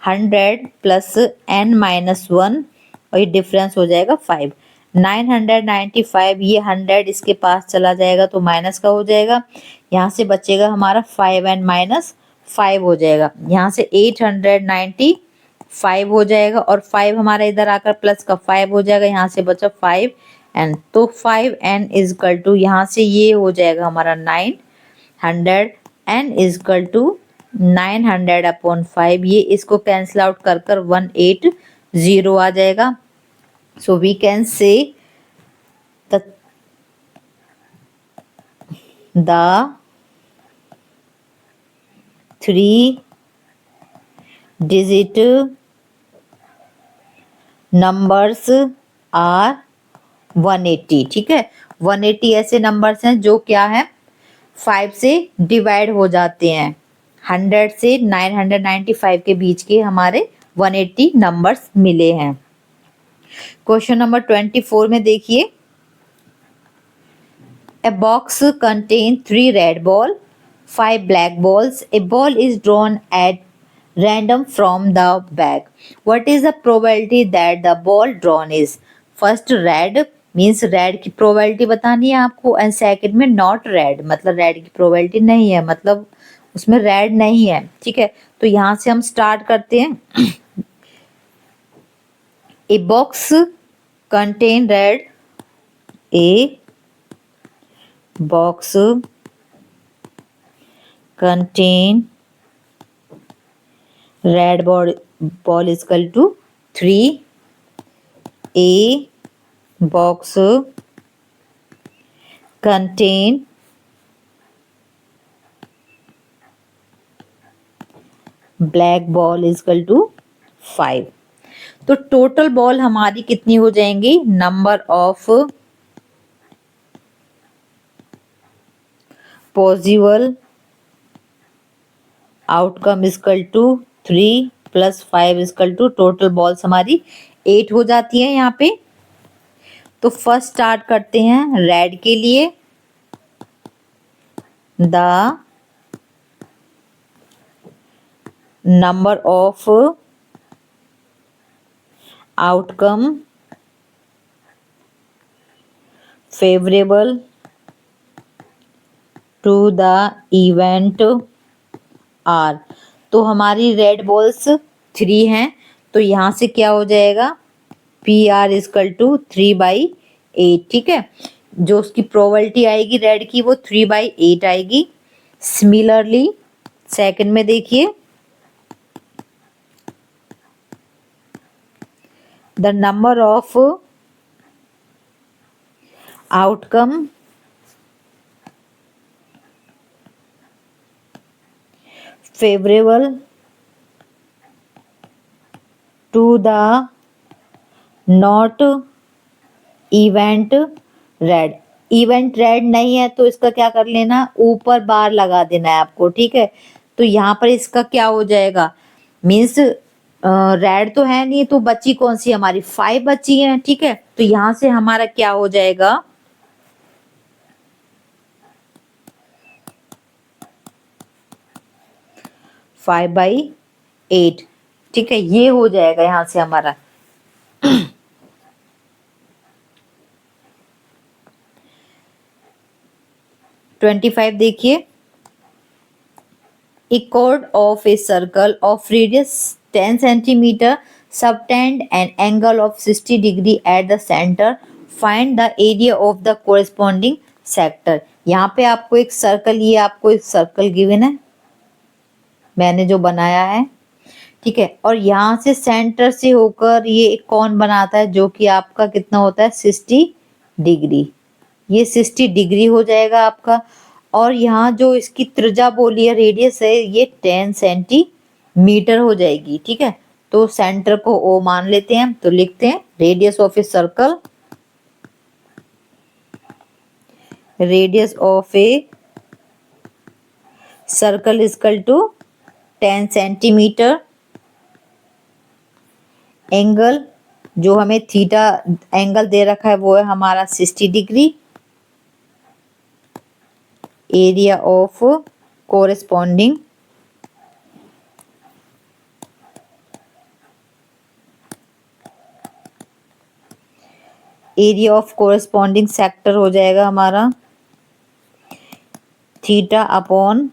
100 plus n minus 1 और ये डिफरेंस हो जाएगा 5। 995 ये 100 इसके पास चला जाएगा तो माइनस का हो जाएगा, यहाँ से बचेगा हमारा 5n माइनस 5 हो जाएगा। यहाँ से 895 हो जाएगा और 5 हमारा इधर आकर प्लस का 5 हो जाएगा, यहाँ से बचा 5n। तो 5n इजकल टू यहाँ से ये हो जाएगा हमारा 900 n इजकल टू 900 अपॉन 5। ये इसको कैंसिल आउट कर 180 आ जाएगा। So we can say the 3-digit numbers are 180। ठीक है, 180 ऐसे नंबर्स हैं जो क्या है 5 से डिवाइड हो जाते हैं। 100 से 995 के बीच के हमारे 180 नंबर्स मिले हैं। क्वेश्चन नंबर 24 में देखिए, A box contains 3 red balls, 5 black balls. A ball is drawn at random from the bag. What is the probability that the ball drawn is? First red means red की probability बतानी है आपको and second में not red मतलब red की probability नहीं है, मतलब उसमें red नहीं है। ठीक है, तो यहाँ से हम स्टार्ट करते हैं। A box contain red, A box contain red ball is equal to 3, A box contain black ball is equal to 5। तो टोटल बॉल हमारी कितनी हो जाएंगी, number of possible outcome is equal to 3 plus 5 is equal to total balls हमारी 8 हो जाती है यहाँ पे। तो फर्स्ट स्टार्ट करते हैं रेड के लिए। The number of outcome favourable to the event are. तो हमारी रेड बॉल्स 3 हैं, तो यहाँ से क्या हो जाएगा पी आर इजकल टू 3/8। ठीक है, जो उसकी प्रोबेबिलिटी आएगी रेड की वो 3/8 आएगी। सिमिलरली सेकंड में देखिए, the number of outcome favorable to the not event red। Event red नहीं है तो इसका क्या कर लेना, ऊपर बार लगा देना है आपको। ठीक है, तो यहाँ पर इसका क्या हो जाएगा, मीन्स रेड तो है नहीं, तो बची कौन सी हमारी 5 बची है। ठीक है, तो यहाँ से हमारा क्या हो जाएगा 5/8। ठीक है, ये हो जाएगा यहाँ से हमारा। 25 देखिए, a chord of a circle of radius 10 centimeter subtend an angle of 60 degree at the center, find the area of the corresponding sector। यहाँ पे आपको एक सर्कल, ये आपको एक सर्कल गिवन है मैंने जो बनाया है। ठीक है, और यहाँ से सेंटर से होकर ये एक कौन बनाता है जो कि आपका कितना होता है 60 डिग्री। ये 60 डिग्री हो जाएगा आपका। और यहाँ जो इसकी त्रिज्या बोली है, रेडियस है, ये 10 सेंटीमीटर हो जाएगी। ठीक है, तो सेंटर को ओ मान लेते हैं, तो लिखते हैं radius of a circle, radius of a circle equal to 10 centimetre. Angle जो हमें थीटा एंगल दे रखा है वो है हमारा 60 degree. Area of corresponding sector हो जाएगा हमारा theta upon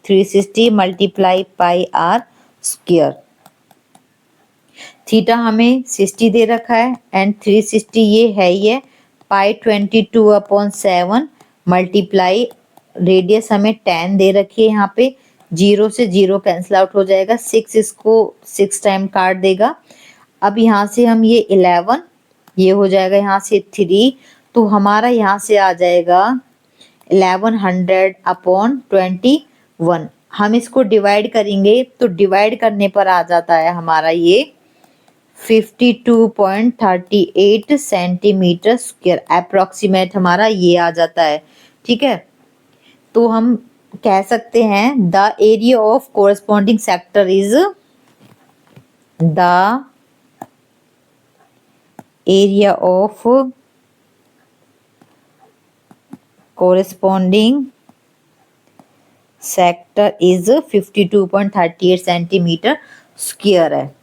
360 multiply pi r square. Theta हमें 60 दे रखा है एंड 360 ये है, ये पाई 22/7 मल्टीप्लाई रेडियस हमें 10 दे रखी है। यहाँ पे 0 से 0 कैंसिल आउट हो जाएगा, 6 इसको 6 टाइम काट देगा। अब यहाँ से हम ये 11, ये हो जाएगा यहाँ से 3, तो हमारा यहाँ से आ जाएगा 1100/21। हम इसको डिवाइड करेंगे तो डिवाइड करने पर आ जाता है हमारा ये 52.38 सेंटीमीटर स्क्वायर अप्रोक्सीमेट हमारा ये आ जाता है। ठीक है, तो हम कह सकते हैं the area of corresponding sector is the area of corresponding sector is 52.38 centimetre square है।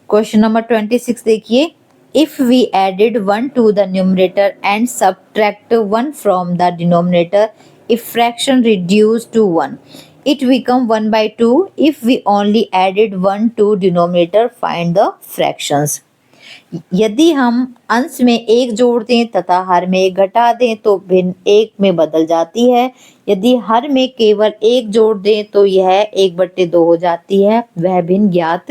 क्वेश्चन नंबर 26 देखिए, if we added 1 to the numerator and subtract 1 from the denominator, if fraction reduced to 1, it become 1/2. If we only added 1 to denominator, find the fractions. यदि हम अंश में एक जोड़ दें तथा हर में एक घटा दें तो भिन्न एक में बदल जाती है। यदि हर में केवल एक जोड़ दें तो यह 1/2 हो जाती है। वह भिन्न ज्ञात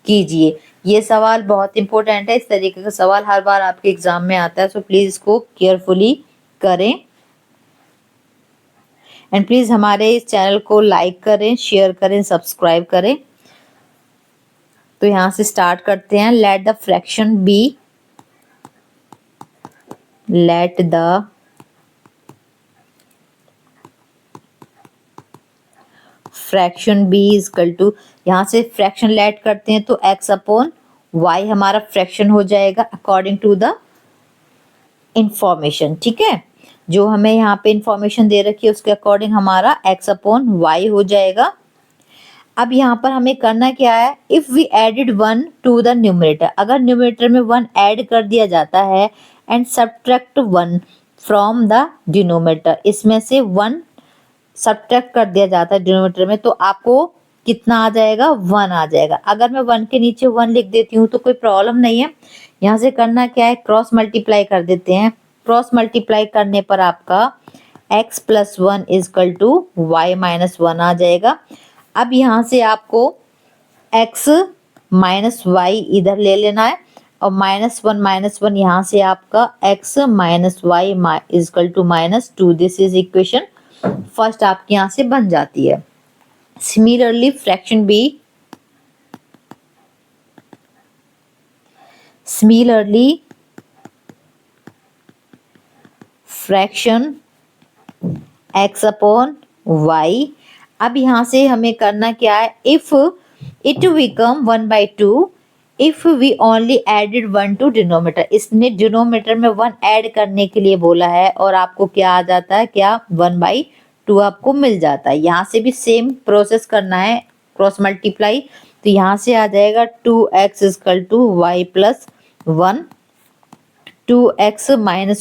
कीजिए। ये सवाल बहुत इंपॉर्टेंट है, इस तरीके का सवाल हर बार आपके एग्जाम में आता है, सो प्लीज इसको केयरफुली करें एंड प्लीज हमारे इस चैनल को लाइक करें, शेयर करें, सब्सक्राइब करें। तो यहां से स्टार्ट करते हैं। Let the fraction B, let the fraction B equal to, यहाँ से फ्रैक्शन लेट करते हैं तो x अपॉन y हमारा फ्रैक्शन हो जाएगा अकॉर्डिंग टू द इंफॉर्मेशन। ठीक है, जो हमें यहाँ पे इंफॉर्मेशन दे रखी है उसके अकॉर्डिंग हमारा x अपॉन y हो जाएगा। अब यहाँ पर हमें करना क्या है, if we added 1 to the numerator, अगर न्यूमरेटर में 1 ऐड कर दिया जाता है and subtract 1 from the denominator, इसमें से 1 सब्ट्रैक्ट कर दिया जाता है डिनोमिनेटर में, तो आपको कितना आ जाएगा, 1 आ जाएगा। अगर मैं 1 के नीचे 1 लिख देती हूँ तो कोई प्रॉब्लम नहीं है। यहाँ से करना क्या है, क्रॉस मल्टीप्लाई कर देते हैं। क्रॉस मल्टीप्लाई करने पर आपका x + 1 = y - 1 आ जाएगा। अब यहाँ से आपको x - y इधर ले लेना है और -1 यहाँ से आपका x - y = -2। This is equation first आपकी यहाँ से बन जाती है। Similarly fraction B, fraction x upon y। अब यहाँ से हमें करना क्या है, if it become 1/2 if we only added 1 to denominator, इसने डिनोमिनेटर में 1 ऐड करने के लिए बोला है और आपको क्या आ जाता है, क्या 1/2 आपको मिल जाता है। यहाँ से भी सेम प्रोसेस करना है, क्रॉस मल्टीप्लाई, तो यहाँ से आ जाएगा 2x = y + 1, 2x -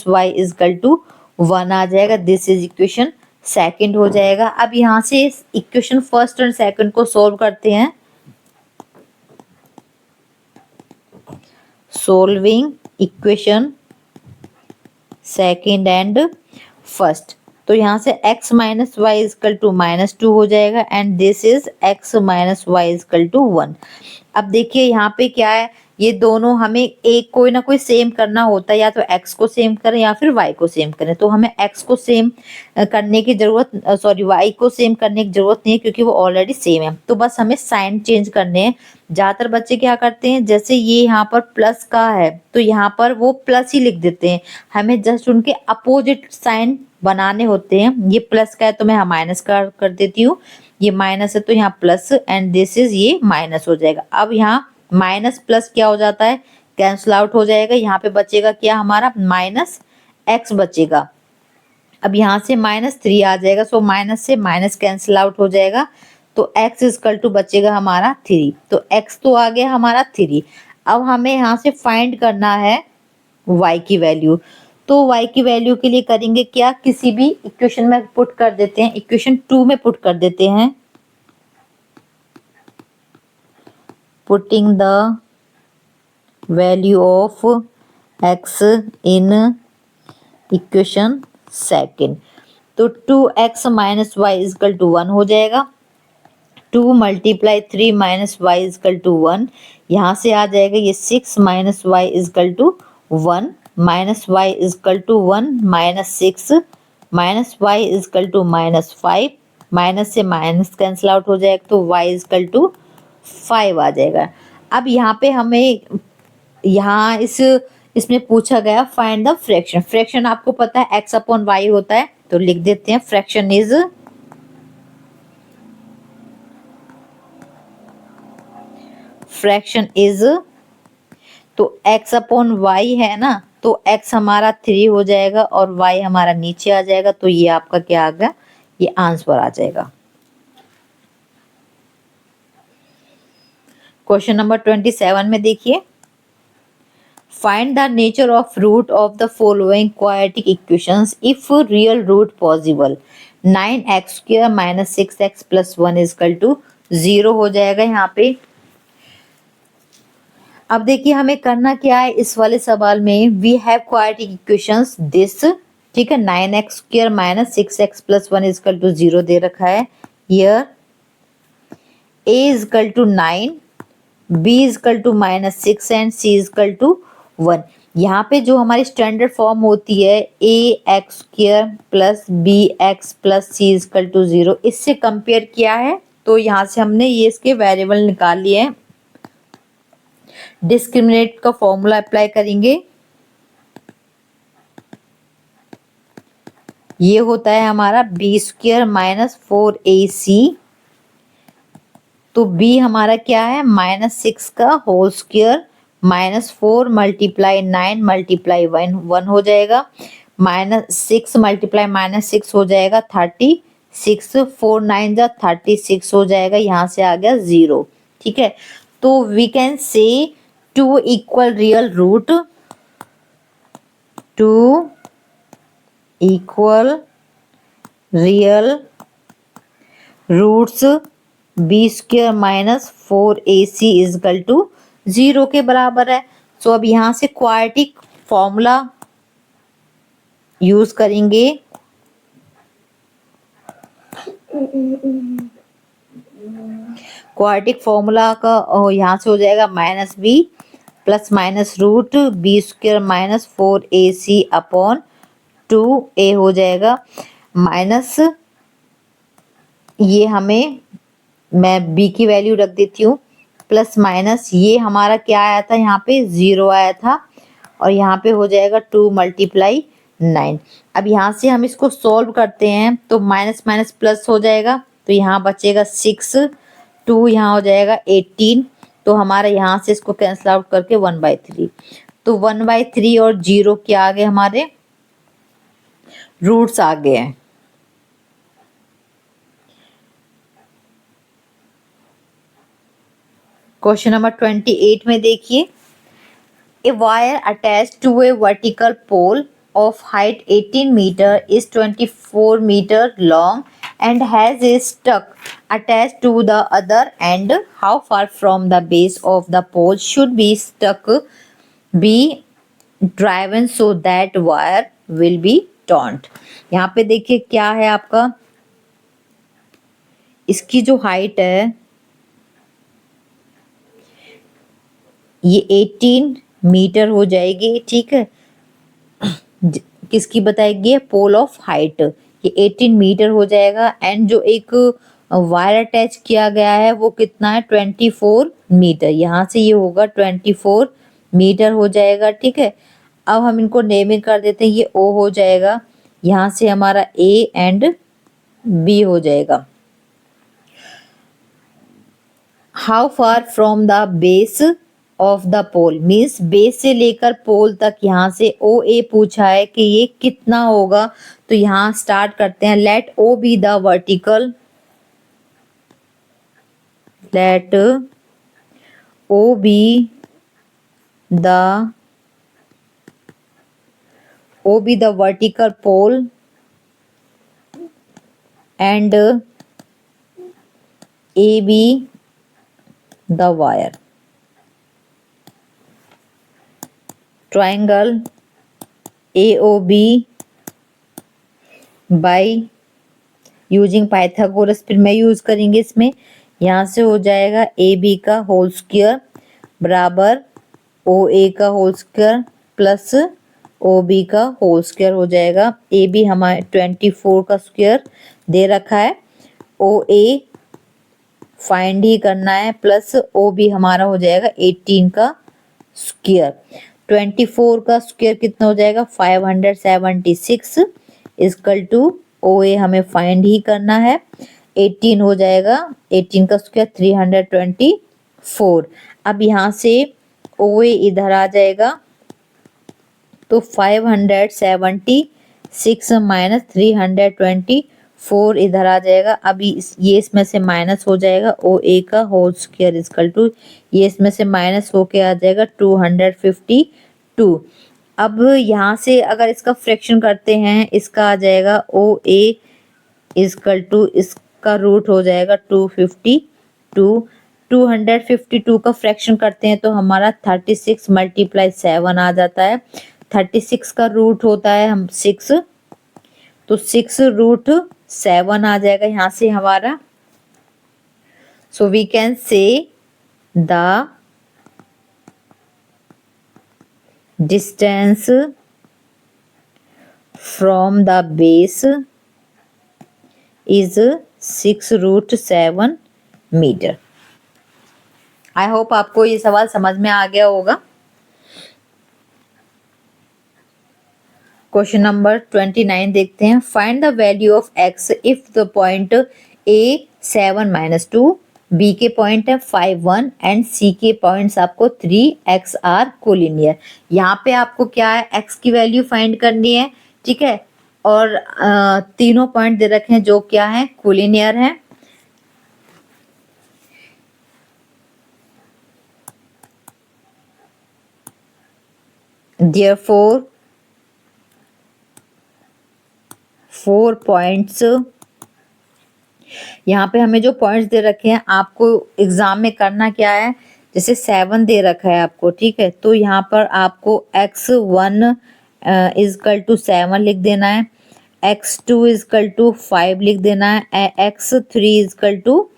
y = 1 आ जाएगा। दिस इज इक्वेशन सेकंड हो जाएगा। अब यहाँ से इस इक्वेशन फर्स्ट और सेकंड को सोल्व करते हैं। Solving equation second and first, तो यहाँ से x - y = -2 हो जाएगा and this is x - y = 1। अब देखिए यहाँ पे क्या है, ये दोनों हमें एक कोई ना कोई सेम करना होता है, या तो x को सेम करें या फिर y को सेम करें। तो हमें x को सेम करने की जरूरत, सॉरी y को सेम करने की जरूरत नहीं है, क्योंकि वो ऑलरेडी सेम है। तो बस हमें साइन चेंज करने हैं। ज्यादातर बच्चे क्या करते हैं, जैसे ये यहाँ पर प्लस का है तो यहाँ पर वो प्लस ही लिख देते हैं। हमें जस्ट उनके अपोजिट साइन बनाने होते हैं। ये प्लस का है तो मैं माइनस कर देती हूँ, ये माइनस है तो यहाँ प्लस, एंड दिस इज, ये माइनस हो जाएगा। अब यहाँ माइनस प्लस क्या हो जाता है, कैंसल आउट हो जाएगा। यहाँ पे बचेगा क्या हमारा, माइनस एक्स बचेगा। अब यहाँ से -3 आ जाएगा, सो माइनस से माइनस कैंसिल आउट हो जाएगा, तो x इक्वल टू बचेगा हमारा 3। तो x तो आ गया हमारा 3। अब हमें यहाँ से फाइंड करना है y की वैल्यू। तो y की वैल्यू के लिए करेंगे क्या, किसी भी इक्वेशन में पुट कर देते हैं, इक्वेशन 2 में पुट कर देते हैं। Putting the value of x in equation second, तो 2x minus y is equal to 1 हो जाएगा। 2 multiply 3 minus y is equal to 1, यहाँ से आ जाएगा ये 6 minus y is equal to 1, minus y is equal to 1 minus 6 minus y is equal to -5, minus से minus cancel out हो जाएगा, तो y इजकल टू 5 आ जाएगा। अब यहाँ पे हमें यहाँ इसमें पूछा गया फाइंड द फ्रैक्शन। फ्रैक्शन आपको पता है x अपॉन वाई होता है, तो लिख देते हैं फ्रैक्शन इज, तो x अपॉन वाई है ना, तो x हमारा 3 हो जाएगा और y हमारा नीचे आ जाएगा, तो ये आपका क्या आ गया, ये आंसर आ जाएगा। क्वेश्चन नंबर 27 में देखिए, find the nature of root of the following quadratic equations if real root possible. 9x² minus 6x plus 1 is equal to 0 हो जाएगा यहाँ पे। अब देखिए हमें करना क्या है इस वाले सवाल में, we have quadratic equations this, ठीक है, 9x² minus 6x plus 1 is equal to 0 दे रखा है। Here a is equal to 9, b is equal to -6 and c is equal to 1। यहाँ पे जो हमारी स्टैंडर्ड फॉर्म होती है ax² plus bx plus c is equal to 0, इससे कंपेयर किया है, तो यहाँ से हमने ये इसके वेरिएबल निकाल लिए हैं। डिस्क्रिमिनेट का फॉर्मूला अप्लाई करेंगे, ये होता है हमारा b² माइनस 4ac, तो b हमारा क्या है, -6 का whole square minus 4 multiply 9 multiply 1 हो जाएगा, -6 मल्टीप्लाई -6 हो जाएगा 36, 4 9 जा 36 हो जाएगा, यहाँ से आ गया 0, ठीक है। तो we can say 2 equal real root, 2 equal real roots b² minus 4ac is equal to 0 के बराबर है। सो अब यहाँ से क्वाड्रेटिक फॉर्मूला यूज करेंगे, क्वाड्रेटिक फॉर्मूला का यहाँ से हो जाएगा -b plus minus root b² minus 4ac upon 2a हो जाएगा, माइनस ये हमें, मैं b की वैल्यू रख देती हूँ, प्लस माइनस ये हमारा क्या आया था, यहाँ पे 0 आया था, और यहाँ पे हो जाएगा 2 मल्टीप्लाई 9। अब यहाँ से हम इसको सॉल्व करते हैं, तो माइनस माइनस प्लस हो जाएगा, तो यहाँ बचेगा 6, 2 यहाँ हो जाएगा 18, तो हमारा यहाँ से इसको कैंसिल आउट करके 1/3, तो 1/3 और 0 क्या आ गए, हमारे रूट्स आ गए हैं। क्वेश्चन नंबर 28 में देखिए, a wire attached to a vertical pole of height 18 meter is 24 meter long and has a stuck attached to the other end. How far from the base of the pole should be stuck be driven so that wire will be taut? यहाँ पे देखिए क्या है आपका, इसकी जो height है ये 18 मीटर हो जाएगी, ठीक है। किसकी बताएगी? पोल ऑफ हाइट, ये 18 मीटर हो जाएगा। एंड जो एक वायर अटैच किया गया है वो कितना है? 24 मीटर। यहाँ से ये होगा 24 मीटर हो जाएगा, ठीक है। अब हम इनको नेमिंग कर देते हैं, ये ओ हो जाएगा, यहाँ से हमारा ए एंड बी हो जाएगा। How far from the base of the pole, means base से लेकर पोल तक, यहाँ से ओ ए पूछा है कि ये कितना होगा। तो यहाँ स्टार्ट करते हैं। Let O B the vertical, let O B the vertical pole and AB the wire. Triangle AOB by using Pythagoras, फिर मैं यूज करेंगे इसमें। यहाँ से हो जाएगा AB का होल स्क्वायर बराबर OA का होल स्क्वायर प्लस OB का होल स्क्वायर हो जाएगा। AB हमारे 24 का स्क्वायर दे रखा है, OA फाइंड ही करना है, प्लस OB हमारा हो जाएगा 18 का स्क्वायर। 24 का स्क्वायर कितना हो जाएगा? 576 इक्वल टू OA हमें फाइंड ही करना है, 18 हो जाएगा, 18 का स्क्वायर 324। अब यहाँ से OA इधर आ जाएगा, तो 576 माइनस 324 इधर आ जाएगा। अभी ये इसमें से माइनस हो जाएगा, OA का होल स्क्वायर इक्वल टू, ये इसमें से माइनस होके आ जाएगा 252। अब यहाँ से अगर इसका फ्रैक्शन करते हैं, इसका आ जाएगा OA इक्वल टू, इसका रूट हो जाएगा 252। 252 का फ्रैक्शन करते हैं तो हमारा 36 मल्टीप्लाई 7 आ जाता है। 36 का रूट होता है हम 6, तो 6 रूट 7 आ जाएगा यहाँ से हमारा। So we can say the distance from the base is 6 root 7 metre. I hope आपको ये सवाल समझ में आ गया होगा। क्वेश्चन नंबर 29 देखते हैं। Find the value of x if the point A 7-2, B के पॉइंट है 5-1 एंड C के पॉइंट्स आपको 3x आर कोलिनियर। यहाँ पे आपको क्या है? x की वैल्यू फाइंड करनी है, ठीक है। और तीनों पॉइंट दे रखे हैं जो क्या है? कोलिनियर है। Therefore 4 पॉइंट्स, यहाँ पे हमें जो पॉइंट्स दे रखे हैं, आपको एग्जाम में करना क्या है? जैसे 7 दे रखा है आपको, ठीक है, तो यहाँ पर आपको x1 इजकल टू 7 लिख देना है, x2 इजकल टू 5 लिख देना है, x3 इजकल टू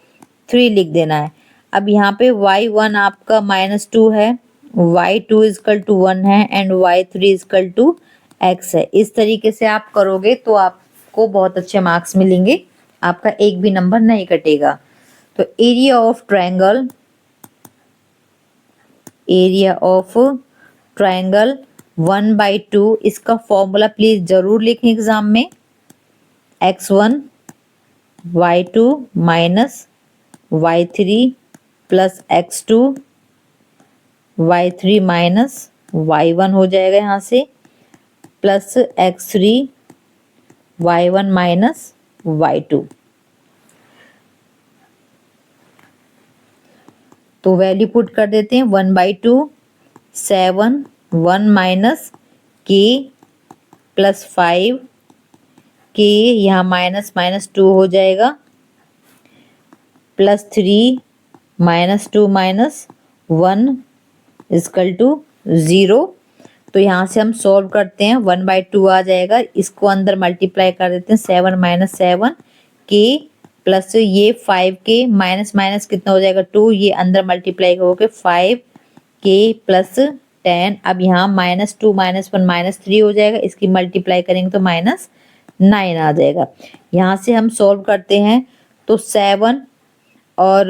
3 लिख देना है। अब यहाँ पे y1 आपका -2 है, y2 इजकल टू 1 है and y3 is equal to x है। इस तरीके से आप करोगे तो आपको बहुत अच्छे मार्क्स मिलेंगे, आपका एक भी नंबर नहीं कटेगा। तो area of triangle, area of triangle 1/2, इसका फॉर्मूला प्लीज जरूर लिखें एग्जाम में। x1 y2 minus y3 plus x2 y3 minus y1 हो जाएगा यहाँ से, plus x3 y1 minus y2। तो वैल्यू पुट कर देते हैं। 1/2 7 1 माइनस k प्लस 5 k, यहाँ माइनस माइनस 2 हो जाएगा, प्लस 3 -2 माइनस 1 इजकल टू 0। तो यहाँ से हम सॉल्व करते हैं, 1/2 आ जाएगा, इसको अंदर मल्टीप्लाई कर देते हैं, 7 माइनस 7 k प्लस ये 5 k माइनस माइनस कितना हो जाएगा 2, ये अंदर मल्टीप्लाई होकर 5 के प्लस 10। अब यहाँ -2 -1 -3 हो जाएगा, इसकी मल्टीप्लाई करेंगे तो -9 आ जाएगा। यहाँ से हम सॉल्व करते हैं तो 7 और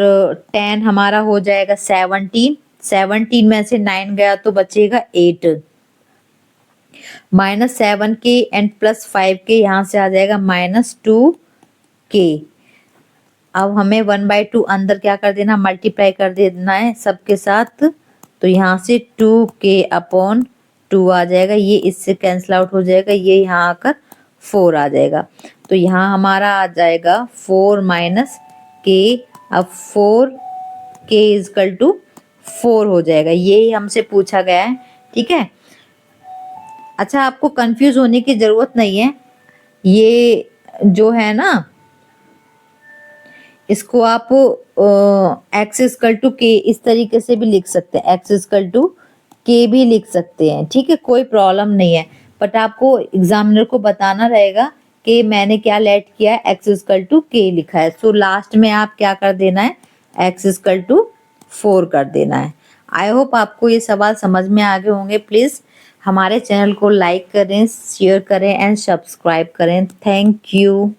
10 हमारा हो जाएगा 17। 17 में से 9 गया तो बचेगा 8। -7 के एंड +5 के यहाँ से आ जाएगा -2 के। अब हमें 1/2 अंदर क्या कर देना, मल्टीप्लाई कर देना है सबके साथ, तो यहाँ से 2k अपॉन 2 आ जाएगा, ये इससे कैंसिल आउट हो जाएगा, ये यहाँ आकर 4 आ जाएगा। तो यहाँ हमारा आ जाएगा 4 माइनस k। अब 4k इजकल टू 4 हो जाएगा, ये हमसे पूछा गया है। ठीक है, अच्छा आपको कंफ्यूज होने की जरूरत नहीं है, ये जो है ना इसको आप एक्स इक्वल टू के इस तरीके से भी लिख सकते हैं, एक्स इक्वल टू के भी लिख सकते हैं। ठीक है, कोई प्रॉब्लम नहीं है, बट आपको एग्जामिनर को बताना रहेगा कि मैंने क्या लेट किया है, एक्स इक्वल टू के लिखा है। सो लास्ट में आप क्या कर देना है, एक्स इक्वल टू 4 कर देना है। आई होप आपको ये सवाल समझ में आ गए होंगे। प्लीज़ हमारे चैनल को लाइक करें, शेयर करें एंड सब्सक्राइब करें। Thank you.